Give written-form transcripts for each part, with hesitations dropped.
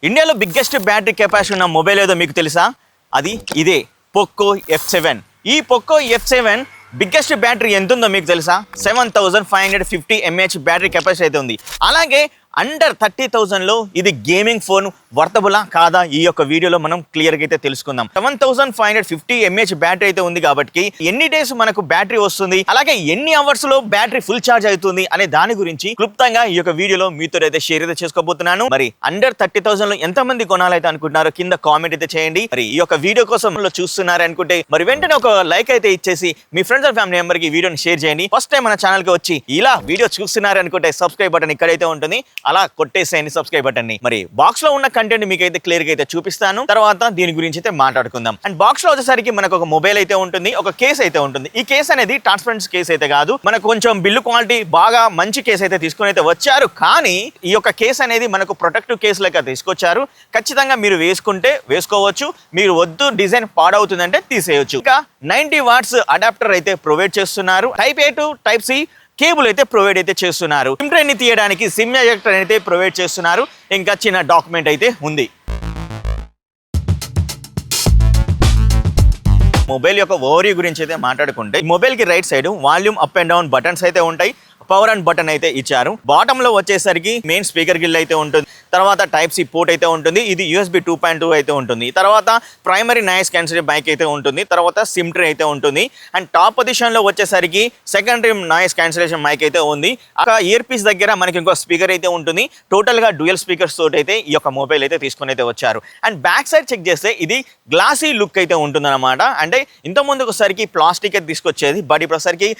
ఇండియాలో biggest battery capacity ఉన్న mobile ఏదో మీకు తెలుసా? అది ఇదే పోకో F7. ఈ పోకో F7 బిగ్గెస్ట్ బ్యాటరీ ఎంత ఉందో మీకు తెలుసా? 7550 mAh బ్యాటరీ కెపాసిటీ అయితే ఉంది. అలాగే అండర్ 30,000లో ఇది గేమింగ్ ఫోన్ వర్తబులా కాదా ఈ యొక్క వీడియోలో మనం క్లియర్గా అయితే తెలుసుకుందాం. 7550 mAh బ్యాటరీ అయితే ఉంది కాబట్టి ఎన్ని డేస్ మనకు బ్యాటరీ వస్తుంది, అలాగే ఎన్ని అవర్స్ లో బ్యాటరీ ఫుల్ ఛార్జ్ అవుతుంది అనే దాని గురించి క్లుప్తంగా ఈ యొక్క వీడియోలో మీతో అయితే షేర్ అయితే చేసుకోబోతున్నాను. మరి అండర్ 30,000లో ఎంత మంది కొనాలైతే అనుకుంటున్నారో కింద కామెంట్ అయితే చేయండి. మరి ఈ యొక్క వీడియో కోసం చూస్తున్నారు అనుకుంటే మరి వెంటనే ఒక లైక్ అయితే ఇచ్చేసి మీ ఫ్రెండ్స్ అండ్ ఫ్యామిలీ మెంబర్ కి వీడియోని షేర్ చేయండి. ఫస్ట్ టైం మన ఛానల్ కి వచ్చి ఇలా వీడియో చూస్తున్నారు అనుకుంటే సబ్స్క్రైబ్ బటన్ ఇక్కడైతే ఉంటుంది, అలా కొట్టేసేయండి సబ్స్క్రైబ్ బటన్ ని. మరి బాక్స్ లో ఉన్న కంటెంట్ మీకు అయితే క్లియర్ గా అయితే చూపిస్తాను, తర్వాత దీని గురించి అయితే మాట్లాడుకుందాం. అండ్ బాక్స్ లో వచ్చేసరికి మనకు ఒక మొబైల్ అయితే ఉంటుంది, ఒక కేస్ అయితే ఉంటుంది. ఈ కేస్ అనేది ట్రాన్స్పరెంట్ కేస్ అయితే కాదు, మనకు కొంచెం బిల్లు క్వాలిటీ బాగా మంచి కేస్ అయితే తీసుకుని అయితే వచ్చారు. కానీ ఈ యొక్క కేస్ అనేది మనకు ప్రొటెక్టివ్ కేస్ లెక్క తీసుకొచ్చారు. ఖచ్చితంగా మీరు వేసుకుంటే వేసుకోవచ్చు, మీరు వద్దు డిజైన్ పాడవుతుందంటే తీసేయచ్చు. ఇంకా 90 వాట్స్ అడాప్టర్ అయితే ప్రొవైడ్ చేస్తున్నారు. Type A to type C cable అయితే ప్రొవైడ్ అయితే చేస్తున్నారు. సిమ్ ట్రైని తీయడానికి సిమ్ ఎజెక్టర్ అయితే ప్రొవైడ్ చేస్తున్నారు. ఇంకా చిన్న డాక్యుమెంట్ అయితే ఉంది. మొబైల్ యొక్క ఓవరీ గురించి అయితే మాట్లాడుకుంటే మొబైల్ కి right side volume up and down buttons అయితే ఉంటాయి. పవర్ అండ్ బటన్ అయితే ఇచ్చారు. బాటమ్ లో వచ్చేసరికి మెయిన్ స్పీకర్ గిల్ అయితే ఉంటుంది, తర్వాత టైప్ C పోర్ట్ అయితే ఉంటుంది. ఇది USB 2.2 అయితే ఉంటుంది. తర్వాత ప్రైమరీ నాయిస్ క్యాన్సిలింగ్ మైక్ అయితే ఉంటుంది. తర్వాత సిమ్ ట్రే అయితే ఉంటుంది. అండ్ టాప్ పొజిషన్ లో వచ్చేసరికి సెకండరీ నాయిస్ క్యాన్సిలేషన్ మైక్ అయితే ఉంది. అక్కడ ఇయర్ పీస్ దగ్గర మనకి ఇంకో స్పీకర్ అయితే ఉంటుంది. టోటల్ గా డ్యూయల్ స్పీకర్స్ తోటి అయితే ఈ యొక్క మొబైల్ అయితే తీసుకొని అయితే వచ్చారు. అండ్ బ్యాక్ సైడ్ చెక్ చేస్తే ఇది గ్లాసీ లుక్ అయితే ఉంటుంది అనమాట. అంటే ఇంత ముందు ఒకసారికి ప్లాస్టిక్ అయితే తీసుకొచ్చేది, బట్ ఇప్పుడు ఒకసారికి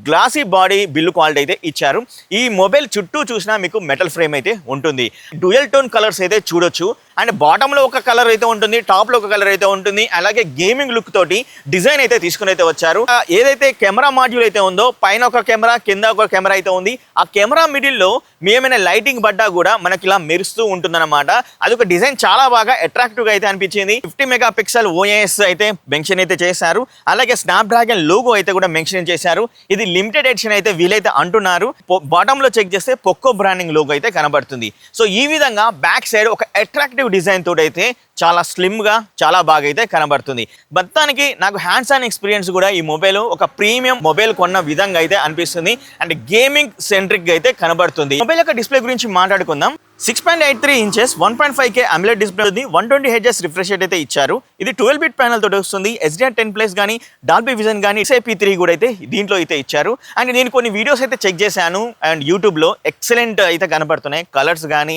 గ్లాసీ బాడీ బిల్లు క్వాలిటీ అయితే ఇచ్చారు. ఈ మొబైల్ చుట్టూ చూసినా మీకు మెటల్ ఫ్రేమ్ అయితే ఉంటుంది. డ్యూయల్ టోన్ కలర్స్ అయితే చూడొచ్చు. అండ్ బాటమ్ లో ఒక కలర్ అయితే ఉంటుంది, టాప్ లో ఒక కలర్ అయితే ఉంటుంది. అలాగే గేమింగ్ లుక్ తోటి డిజైన్ అయితే తీసుకుని అయితే వచ్చారు. ఏదైతే కెమెరా మాడ్యూల్ అయితే ఉందో పైన ఒక కెమెరా, కింద ఒక కెమెరా అయితే ఉంది. ఆ కెమెరా మిడిల్ లో ఏమైనా లైటింగ్ పడ్డా కూడా మనకి ఇలా మెరుస్తూ ఉంటుందన్నమాట. అదొక డిజైన్ చాలా బాగా అట్రాక్టివ్ గా అయితే అనిపించింది. 50 మెగాపిక్సెల్ OIS అయితే మెన్షన్ అయితే చేశారు. అలాగే స్నాప్ డ్రాగన్ లోగో అయితే కూడా మెన్షన్ చేశారు. ఇది లిమిటెడ్ ఎడిషన్ అయితే వీలైతే అంటున్నారు. బాటమ్ లో చెక్ చేస్తే పోకో బ్రాండింగ్ లోగో అయితే కనబడుతుంది. సో ఈ విధంగా బ్యాక్ సైడ్ ఒక అట్రాక్టివ్ డిజైన్ తోటి అయితే చాలా స్లిమ్ గా చాలా బాగా అయితే కనబడుతుంది. మొత్తానికి నాకు హ్యాండ్స్ ఆన్ ఎక్స్పీరియన్స్ కూడా ఈ మొబైల్ ఒక ప్రీమియం మొబైల్ కొన్న విధంగా అయితే అనిపిస్తుంది. అండ్ గేమింగ్ సెంట్రిక్ గా అయితే కనబడుతుంది. మొబైల్ యొక్క డిస్ప్లే గురించి మాట్లాడుకుందాం. 6.83 ఇంచెస్ 1.5K AMOLED డిస్ప్లే ఉంది. 120 Hz రిఫ్రెష్ రేట్ అయితే ఇచ్చారు. ఇది 12-bit ప్యానల్ తోటి వస్తుంది. HDR10+ కానీ డాల్బీ విజన్ కానీ XIP3 కూడా అయితే దీంట్లో అయితే ఇచ్చారు. అండ్ నేను కొన్ని వీడియోస్ అయితే చెక్ చేశాను అండ్ యూట్యూబ్లో ఎక్సలెంట్ అయితే కనబడుతున్నాయి. కలర్స్ కానీ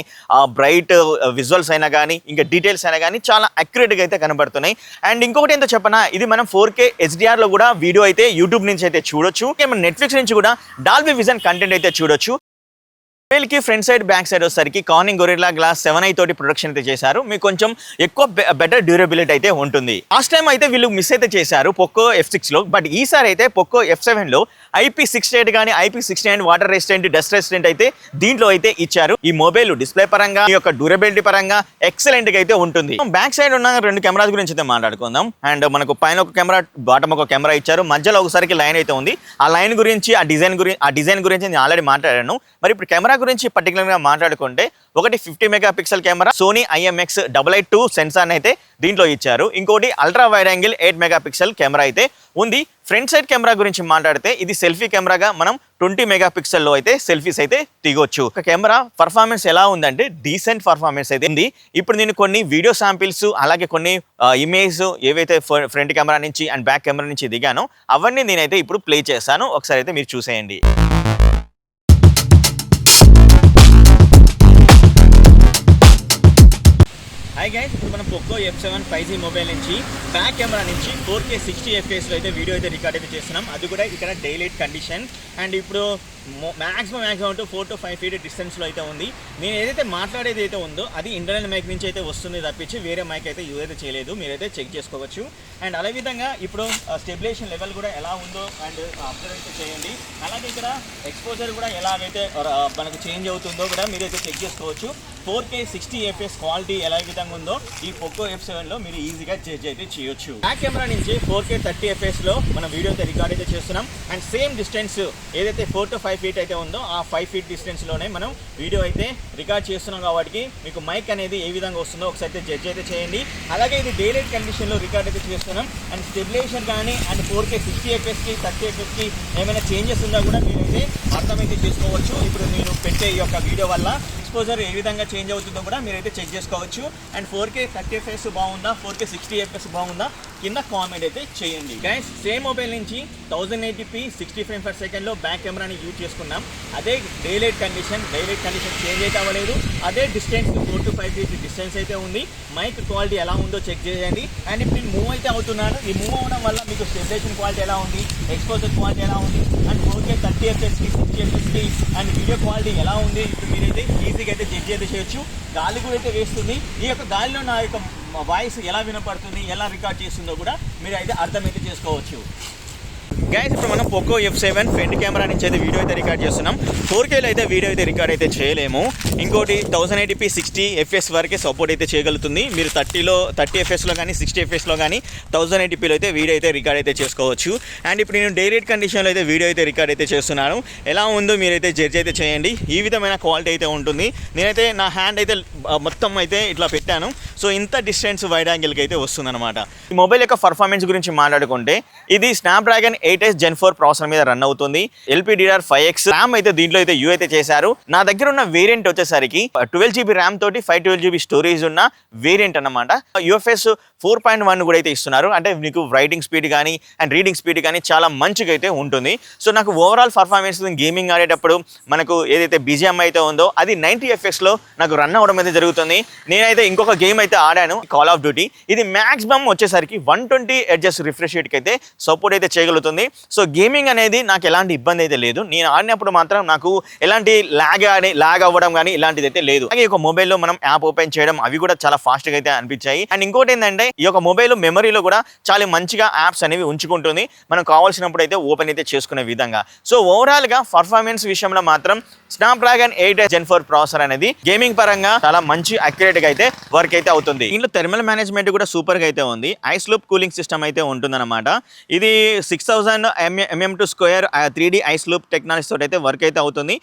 బ్రైట్ విజువల్స్ అయినా కానీ ఇంకా డీటెయిల్స్ అయినా కానీ చాలా అక్యురేట్గా అయితే కనబడుతున్నాయి. అండ్ ఇంకొకటి ఏంటో చెప్పనా, ఇది మనం 4K HDR లో కూడా వీడియో అయితే యూట్యూబ్ నుంచి అయితే చూడొచ్చు. నెట్ఫ్లిక్స్ నుంచి కూడా డాల్బీ విజన్ కంటెంట్ అయితే చూడొచ్చు. మొబైల్ కి ఫ్రంట్ సైడ్ బ్యాక్ సైడ్ వచ్చేసరికి కార్నింగ్ గొరిల్లా గ్లాస్ 7i తోటి ప్రొడక్షన్ అయితే చేశారు. మీకు కొంచెం ఎక్కువ బెటర్ డ్యూరబిలిటీ అయితే ఉంటుంది. లాస్ట్ టైం అయితే వీళ్ళు మిస్ అయితే చేశారు పోకో F6 లో, బట్ ఈసారి అయితే పోకో F7 లో IP68 కానీ IP69 water resistant, dust resistant అయితే దీంట్లో అయితే ఇచ్చారు. ఈ మొబైల్ డిస్ప్లే పరంగా ఈ యొక్క డ్యూరబిలిటీ పరంగా ఎక్సలెంట్ గా అయితే ఉంటుంది. బ్యాక్ సైడ్ ఉన్న 2 కెమెరాస్ గురించి అయితే మాట్లాడుకుందాం. అండ్ మనకు పైన ఒక కెమెరా, బాటమ్ ఒక కెమెరా ఇచ్చారు. మధ్యలో ఒకసారికి లైన్ అయితే ఉంది. ఆ లైన్ గురించి ఆ డిజైన్ గురించి నేను ఆల్రెడీ మాట్లాడాను. మరి ఇప్పుడు కెమెరా గురించి పర్టికులర్ గా మాట్లాడుకుంటే ఒకటి 50 megapixel camera Sony IMX882 censor అయితే దీంట్లో ఇచ్చారు. ఇంకోటి ultra wide angle 8 megapixel camera అయితే ఉంది. ఫ్రంట్ సైడ్ కెమెరా గురించి మాట్లాడితే ఇది సెల్ఫీ కెమెరాగా మనం 20 మెగాపిక్సెల్ లో అయితే సెల్ఫీస్ అయితే దిగొచ్చు. ఒక కెమెరా పర్ఫార్మెన్స్ ఎలా ఉందంటే డీసెంట్ పర్ఫార్మెన్స్ అయితే ఉంది. ఇప్పుడు నేను కొన్ని వీడియో శాంపిల్స్ అలాగే కొన్ని ఇమేజ్ ఏవైతే ఫ్రంట్ కెమెరా నుంచి అండ్ బ్యాక్ కెమెరా నుంచి దిగానో అవన్నీ నేనైతే ఇప్పుడు ప్లే చేస్తాను. ఒకసారి అయితే మీరు చూసేయండి. హాయ్ గైస్, ఇప్పుడు మనం పోకో F7 5G మొబైల్ నుంచి బ్యాక్ కెమెరా నుంచి 4K 60 FPS లో అయితే వీడియో అయితే రికార్డ్ అయితే చేస్తున్నాం. అది కూడా ఇక్కడ డే లైట్ కండిషన్. అండ్ ఇప్పుడు మ్యాక్సిమం 4 to 5 feet డిస్టెన్స్లో అయితే ఉంది. నేను ఏదైతే మాట్లాడేది అయితే ఉందో అది ఇంటర్నల్ మైక్ నుంచి అయితే వస్తుంది తప్పించి వేరే మైక్ అయితే యూజ్ అయితే చేయలేదు. మీరైతే చెక్ చేసుకోవచ్చు. అండ్ అదే విధంగా ఇప్పుడు స్టెబిలైజేషన్ లెవెల్ కూడా ఎలా ఉందో అండ్ అబ్జర్వ్ అయితే చేయండి. అలాగే ఇక్కడ ఎక్స్పోజర్ కూడా ఎలాగైతే మనకు చేంజ్ అవుతుందో కూడా మీరైతే చెక్ చేసుకోవచ్చు. 4K 60 FPS క్వాలిటీ ఎలా విధంగా ఉందో ఈ పోకో F7లో మీరు ఈజీగా జడ్జ్ అయితే చేయొచ్చు. బ్యాక్ కెమెరా నుంచి 4K 30 FPS లో మనం వీడియో అయితే రికార్డ్ అయితే చేస్తున్నాం. అండ్ సేమ్ డిస్టెన్స్ ఏదైతే 4 to 5 feet అయితే ఉందో ఆ 5 feet డిస్టెన్స్ లోనే మనం వీడియో అయితే రికార్డ్ చేస్తున్నాం కాబట్టి మీకు మైక్ అనేది ఏ విధంగా వస్తుందో ఒకసారి జడ్జ్ అయితే చేయండి. అలాగే ఇది డే లైట్ కండిషన్ లో రికార్డ్ అయితే చేస్తున్నాం. అండ్ స్టెబిలైజేషన్ కానీ అండ్ 4K 60 FPS కి 30 FPS కి ఏమైనా చేంజెస్ ఉందా కూడా మీరైతే అర్థమైతే చేసుకోవచ్చు. ఇప్పుడు నేను పెట్టే ఈ యొక్క వీడియో వల్ల ఎక్స్పోజర్ ఏ విధంగా చేంజ్ అవుతుందో కూడా మీరైతే చెక్ చేసుకోవచ్చు. అండ్ 4K 30 FPS బాగుందా, 4K 60 FPS బాగుందా కింద కామెంట్ అయితే చేయండి. గైస్ సేమ్ మొబైల్ నుంచి 1080p 60 frames per second లో బ్యాక్ కెమెరాని యూజ్ చేసుకున్నాం. అదే డే లైట్ కండిషన్ చేంజ్ అయితే అవ్వలేదు. అదే డిస్టెన్స్ 4 to 5 feet డిస్టెన్స్ అయితే ఉంది. మైక్ క్వాలిటీ ఎలా ఉందో చెక్ చేయండి. అండ్ ఇప్పుడు నేను మూవ్ అయితే అవుతున్నాను. ఈ మూవ్ అవడం వల్ల మీకు స్టెబిలైజేషన్ క్వాలిటీ ఎలా ఉంది, ఎక్స్పోజర్ క్వాలిటీ ఎలా ఉంది, అండ్ 4K 30 FPS కి 60 FPS కి అండ్ వీడియో క్వాలిటీ ఎలా ఉంది ఇప్పుడు మీరైతే ఈజీగా అయితే జడ్జ్ అయితే చేయొచ్చు. గాలి కూడా అయితే వేస్తుంది. ఈ యొక్క గాలిలో నా యొక్క వాయిస్ ఎలా వినపడుతుంది, ఎలా రికార్డ్ చేస్తుందో కూడా మీరు అయితే అర్థమైతే చేసుకోవచ్చు. గైస్ ఇప్పుడు మనం పోకో F7 ఫ్రంట్ కెమెరా నుంచి అయితే వీడియో అయితే రికార్డ్ చేస్తున్నాం. 4Kలో అయితే వీడియో అయితే రికార్డ్ అయితే చేయలేము. ఇంకోటి 1080p 60 FPS వరకే సపోర్ట్ అయితే చేయగలుగుతుంది. మీరు 30 FPSలో కానీ 60 FPSలో కానీ 1080pలో అయితే వీడియో అయితే రికార్డ్ అయితే చేసుకోవచ్చు. అండ్ ఇప్పుడు నేను డే లైట్ కండిషన్లో అయితే వీడియో అయితే రికార్డ్ అయితే చేస్తున్నాను. ఎలా ఉందో మీరైతే జడ్జ్ అయితే చేయండి. ఈ విధమైన క్వాలిటీ అయితే ఉంటుంది. నేనైతే నా హ్యాండ్ అయితే మొత్తం అయితే ఇట్లా పెట్టాను. సో ఇంత డిస్టెన్స్ వైడ్ యాంగిల్కి అయితే వస్తుందన్నమాట. ఈ మొబైల్ యొక్క పర్ఫార్మెన్స్ గురించి మాట్లాడుకుంటే ఇది స్నాప్డ్రాగన్ 8s Gen 4 ప్రాసెసర్ మీద రన్ అవుతుంది. LPDDR5X ర్యామ్ అయితే దీంట్లో అయితే యూ అయితే చేశారు. నా దగ్గర ఉన్న వేరియంట్ వచ్చేసరికి 12GB ర్యామ్ తోటి 512GB స్టోరేజ్ ఉన్న వేరియంట్ అన్నమాట. UFS 4.1 కూడా అయితే ఇస్తున్నారు. అంటే మీకు రైటింగ్ స్పీడ్ కానీ అండ్ రీడింగ్ స్పీడ్ కానీ చాలా మంచిగా అయితే ఉంటుంది. సో నాకు ఓవరాల్ పర్ఫార్మెన్స్ గేమింగ్ ఆడేటప్పుడు మనకు ఏదైతే BGM అయితే ఉందో అది 90 FPSలో నాకు రన్ అవ్వడం అయితే జరుగుతుంది. నేనైతే ఇంకొక గేమ్ అయితే ఆడాను, కాల్ ఆఫ్ డ్యూటీ. ఇది మ్యాక్సిమం వచ్చేసరికి 120 Hz రిఫ్రెష్ రేట్కి అయితే సపోర్ట్ అయితే చేయగలుగుతుంది. సో గేమింగ్ అనేది నాకు ఎలాంటి ఇబ్బంది అయితే లేదు. నేను ఆడినప్పుడు మాత్రం నాకు ఎలాంటి లాగ్ అవ్వడం కానీ ఇలాంటిది అయితే లేదు. అలాగే ఈ యొక్క మొబైల్లో మనం యాప్ ఓపెన్ చేయడం అవి కూడా చాలా ఫాస్ట్గా అయితే అనిపించాయి. అండ్ ఇంకోటి ఏంటంటే ఈ యొక్క మొబైల్ మెమరీలో కూడా చాలా మంచిగా యాప్స్ అనేవి ఉంచుకుంటుంది, మనం కావాల్సినప్పుడు అయితే ఓపెన్ అయితే చేసుకునే విధంగా. సో ఓవరాల్గా పర్ఫార్మెన్స్ విషయంలో మాత్రం స్నాప్డ్రాగన్ 8s Gen 4 ప్రాసెసర్ అనేది గేమింగ్ పరంగా చాలా మంచి అక్యురేట్గా అయితే వర్క్ అయితే అవుతుంది. దీంట్లో థర్మల్ మేనేజ్మెంట్ కూడా సూపర్గా అయితే ఉంది. ఐస్ లూప్ కూలింగ్ సిస్టమ్ అయితే ఉంటుందన్నమాట. ఇది 6000 mm2 3D ice loop technology తోటి అయితే వర్క్ అయితే అవుతుంది.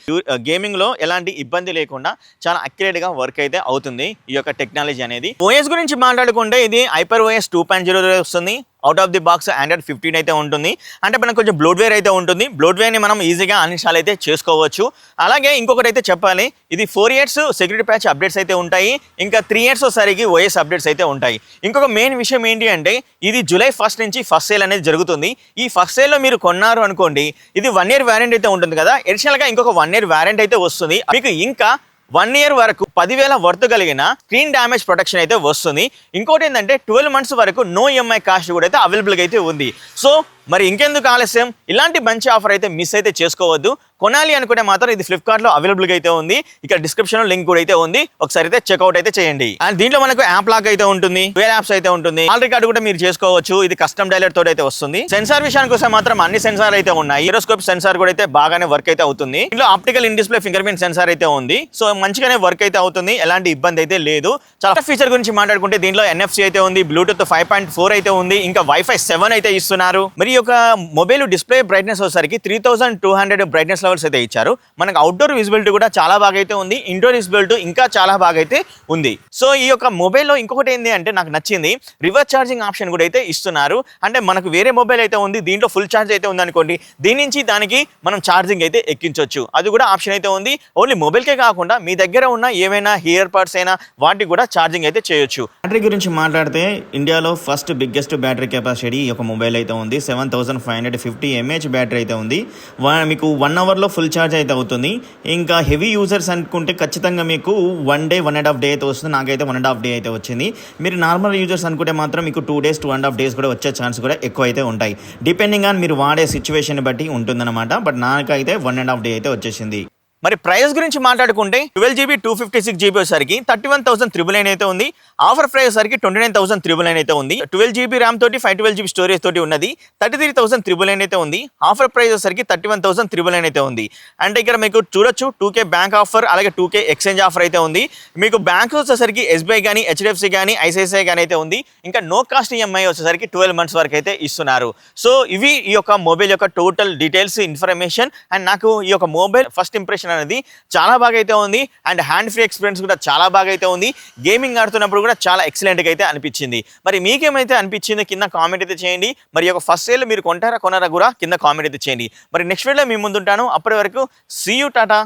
గేమింగ్ లో ఎలాంటి ఇబ్బంది లేకుండా చాలా అక్యురేట్ గా వర్క్ అయితే అవుతుంది ఈ యొక్క టెక్నాలజీ అనేది. ఓఎస్ గురించి మాట్లాడుకుంటే ఇది HyperOS 2.0 వస్తుంది. Out of the box Android 15 అయితే ఉంటుంది. అంటే మనకు కొంచెం బ్లోడ్వేర్ అయితే ఉంటుంది. బ్లోడ్వేర్ని మనం ఈజీగా అన్ఇన్స్టాల్ అయితే చేసుకోవచ్చు. అలాగే ఇంకొకటి అయితే చెప్పాలి, ఇది 4 years సెక్యూరిటీ ప్యాచ్ అప్డేట్స్ అయితే ఉంటాయి. ఇంకా 3 years సరికి OS అప్డేట్స్ అయితే ఉంటాయి. ఇంకొక మెయిన్ విషయం ఏంటి అంటే ఇది July 1st నుంచి ఫస్ట్ సేల్ అనేది జరుగుతుంది. ఈ ఫస్ట్ సేల్లో మీరు కొన్నారు అనుకోండి, ఇది 1 year వారంటీ అయితే ఉంటుంది కదా. అడిషనల్గా ఇంకొక 1 year వారంటీ అయితే వస్తుంది. మీకు ఇంకా 1 year వరకు 10,000 వర్త్ కలిగిన స్క్రీన్ డ్యామేజ్ ప్రొటెక్షన్ అయితే వస్తుంది. ఇంకోటి ఏంటంటే 12 months వరకు నో EMI కాస్ట్ కూడా అయితే అవైలబుల్గా అయితే ఉంది. సో మరి ఇంకెందుకు ఆలస్యం, ఇలాంటి మంచి ఆఫర్ అయితే మిస్ అయితే చేసుకోవద్దు. కొనాలి అనుకుంటే మాత్రం ఇది ఫ్లిప్కార్ట్లో అవైలబుల్గా అయితే ఉంది. ఇక్కడ డిస్క్రిప్షన్లో లింక్ కూడా అయితే ఉంది, ఒకసారి అయితే చెక్అవుట్ అయితే చేయండి. అండ్ దీంట్లో మనకు యాప్ లాక్ అయితే ఉంటుంది, వేరే యాప్స్ అయితే ఉంటుంది, ఆల్ రికార్డ్ కూడా మీరు చేసుకోవచ్చు. ఇది కస్టమ్ డైలర్ తోటి అయితే వస్తుంది. సెన్సార్ విషయానికి వస్తే మాత్రం అన్ని సెన్సార్ అయితే ఉన్నాయి. జిరోస్కోప్ సెన్సార్ కూడా అయితే బాగానే వర్క్ అయితే అవుతుంది. ఇంట్లో optical in display finger print censor అయితే ఉంది. సో మంచిగానే వర్క్ అయితే అవుతుంది, ఎలాంటి ఇబ్బంది అయితే లేదు. చాలా ఫీచర్ గురించి మాట్లాడుకుంటే దీంట్లో NFC అయితే ఉంది, బ్లూటూత్ 5.4 అయితే ఉంది, ఇంకా Wi-Fi 7 అయితే ఇస్తున్నారు. మరి ఒక మొబైల్ డిస్ప్లే బ్రైట్నెస్ వచ్చేసరికి 3200 బ్రైట్నెస్ లెవెల్స్ అయితే ఇచ్చారు. మనకు అవుట్డోర్ విజిబిలిటీ కూడా చాలా బాగా అయితే ఉంది, ఇండోర్ విజిబిలిటీ ఇంకా చాలా బాగా అయితే ఉంది. సో ఈ యొక్క మొబైల్లో ఇంకొకటి ఏంటి అంటే నాకు నచ్చింది, రివర్స్ ఛార్జింగ్ ఆప్షన్ కూడా అయితే ఇస్తున్నారు. అంటే మనకు వేరే మొబైల్ అయితే ఉంది, దీంట్లో ఫుల్ ఛార్జ్ అయితే ఉంది అనుకోండి, దీని నుంచి దానికి మనం ఛార్జింగ్ అయితే ఎక్కించవచ్చు. అది కూడా ఆప్షన్ అయితే ఉంది. ఓన్లీ మొబైల్కే కాకుండా మీ దగ్గర ఉన్న ఏమైనా ఇయర్ పాడ్స్ అయినా వాటికి కూడా ఛార్జింగ్ అయితే చేయొచ్చు. బ్యాటరీ గురించి మాట్లాడితే ఇండియాలో ఫస్ట్ బిగ్గెస్ట్ బ్యాటరీ కెపాసిటీ ఈ యొక్క మొబైల్ అయితే ఉంది. 7550 mAh బ్యాటరీ అయితే ఉంది. మీకు 1 hourలో ఫుల్ ఛార్జ్ అయితే అవుతుంది. ఇంకా హెవీ యూజర్స్ అనుకుంటే ఖచ్చితంగా మీకు 1 day 1.5 day అయితే వస్తుంది. నాకైతే 1.5 day అయితే వచ్చింది. మీరు నార్మల్ యూజర్స్ అనుకుంటే మాత్రం మీకు 2 days 2.5 days కూడా వచ్చే ఛాన్స్ కూడా ఎక్కువ అయితే ఉంటాయి. డిపెండింగ్ ఆన్ మీరు వాడే సిచ్యువేషన్ బట్టి ఉంటుందన్నమాట. బట్ నాకైతే 1.5 day అయితే వచ్చేసింది. మరి ప్రైస్ గురించి మాట్లాడుకుంటే 12GB 256GB వచ్చేసరికి 31,999 అయితే ఉంది. ఆఫర్ ప్రైస్ వచ్చేసరికి 29,999 అయితే ఉంది. 12GB ర్యామ్ తోటి 512GB స్టోరేజ్ తోటి ఉన్నది 33,999 అయితే ఉంది. ఆఫర్ ప్రైస్ వచ్చేసరికి 31,999 అయితే ఉంది. అంటే ఇక్కడ మీకు చూడొచ్చు 2K బ్యాంక్ ఆఫర్ అలాగే 2K ఎక్స్చేంజ్ ఆఫర్ అయితే ఉంది. మీకు బ్యాంక్ వచ్చేసరికి SBI కానీ HDFC కానీ ICICI కానీ అయితే ఉంది. ఇంకా నో కాస్ట్ EMI వచ్చేసరికి 12 months వరకు అయితే ఇస్తున్నారు. సో ఇవి ఈ యొక్క మొబైల్ యొక్క టోటల్ డీటెయిల్స్ ఇన్ఫర్మేషన్. అండ్ నాకు ఈ యొక్క మొబైల్ ఫస్ట్ ఇంప్రెషన్ అనేది చాలా బాగా అయితే ఉంది. అండ్ హ్యాండ్ ఫ్రీ ఎక్స్పీరియన్స్ కూడా చాలా బాగా అయితే ఉంది. గేమింగ్ ఆడుతున్నప్పుడు కూడా చాలా ఎక్సలెంట్గా అయితే అనిపించింది. మరి మీకేమైతే అనిపించిందో కింద కామెంట్ అయితే చేయండి. మరి ఈ యొక్క ఫస్ట్ సేల్ మీరు కొనారా కూడా కింద కామెంట్ అయితే చేయండి. మరి నెక్స్ట్ వీడియోలో మీ ముందుంటాను. అప్పటి వరకు సీ యూ, టాటా.